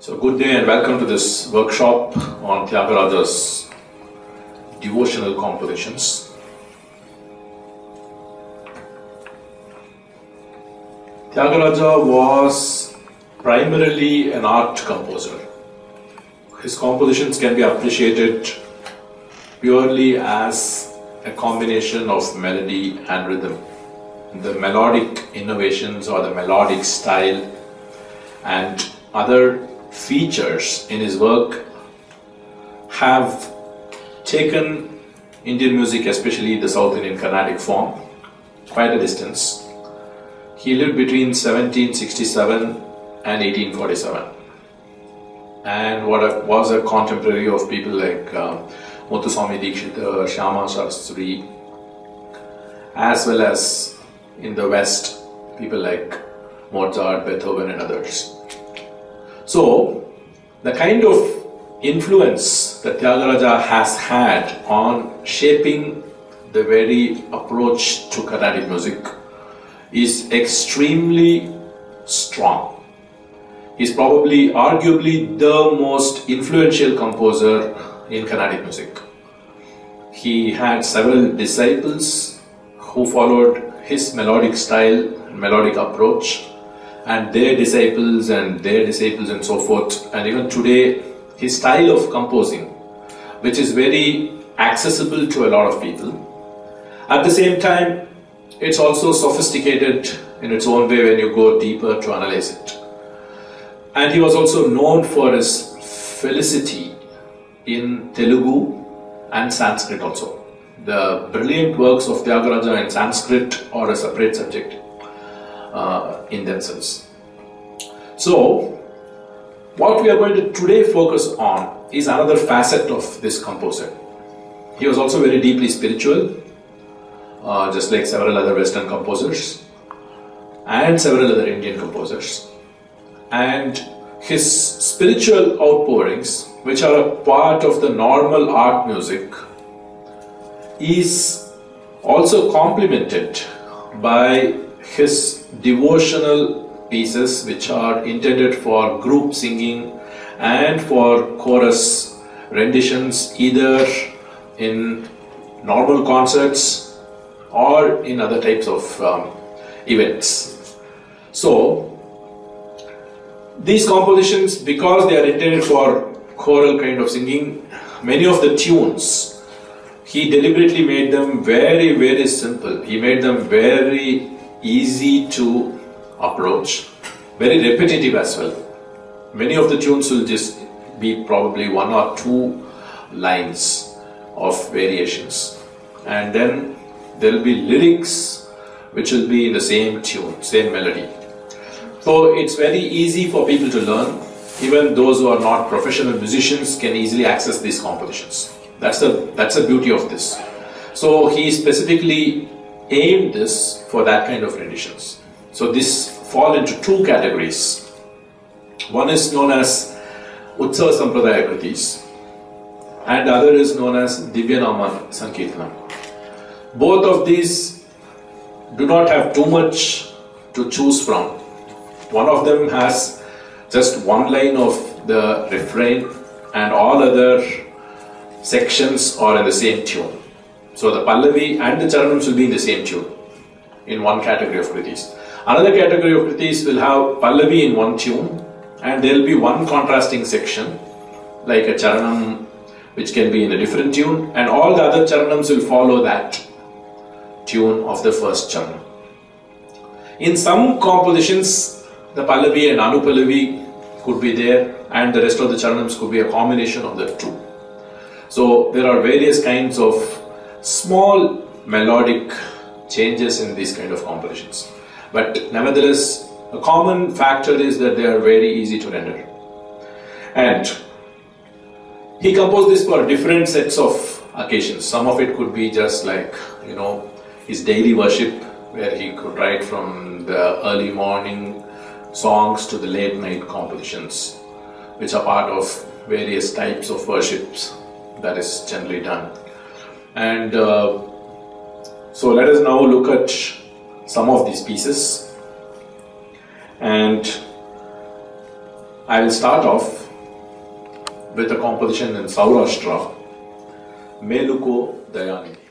So good day and welcome to this workshop on Thyagaraja's devotional compositions. Thyagaraja was primarily an art composer. His compositions can be appreciated purely as a combination of melody and rhythm. The melodic innovations or the melodic style and other features in his work have taken Indian music, especially the South Indian Carnatic form, quite a distance. He lived between 1767 and 1847 and was a contemporary of people like Muthuswami Dikshita, Shyama Shastri, as well as in the West, people like Mozart, Beethoven and others. So, the kind of influence that Thyagaraja has had on shaping the very approach to Carnatic music is extremely strong. He's probably, arguably, the most influential composer in Carnatic music. He had several disciples who followed his melodic style and melodic approach, and their disciples and so forth. And even today, his style of composing, which is very accessible to a lot of people. At the same time, it's also sophisticated in its own way when you go deeper to analyze it. And he was also known for his felicity in Telugu and Sanskrit also. The brilliant works of Thyagaraja in Sanskrit are a separate subject in themselves. So, what we are going to today focus on is another facet of this composer. He was also very deeply spiritual, just like several other Western composers and several other Indian composers. And his spiritual outpourings, which are a part of the normal art music, is also complemented by his devotional pieces, which are intended for group singing and for chorus renditions, either in normal concerts or in other types of events. So, these compositions, because they are intended for choral kind of singing, many of the tunes, he deliberately made them very, very simple. He made them very easy to approach, very repetitive as well. Many of the tunes will just be probably one or two lines of variations, and then there will be lyrics which will be in the same tune, same melody. So it's very easy for people to learn. Even those who are not professional musicians can easily access these compositions. That's the beauty of this. So he specifically aimed this for that kind of renditions. So this fall into two categories. One is known as Utsava Sampradaya Krithis and the other is known as Divyanama Sankirtanam. Both of these do not have too much to choose from. One of them has just one line of the refrain and all other sections are in the same tune. So the Pallavi and the Charanams will be in the same tune in one category of Krithis. Another category of Krithis will have Pallavi in one tune and there will be one contrasting section like a Charanam which can be in a different tune, and all the other Charanams will follow that tune of the first Charanam. In some compositions, the Pallavi and Anupallavi could be there and the rest of the Charanams could be a combination of the two. So there are various kinds of small melodic changes in these kind of compositions. But nevertheless, a common factor is that they are very easy to render. And he composed this for different sets of occasions. Some of it could be just like, his daily worship, where he could write from the early morning songs to the late night compositions, which are part of various types of worships that is generally done. And so let us now look at some of these pieces. And I will start off with a composition in Saurashtra, Meluko Dayanidhi.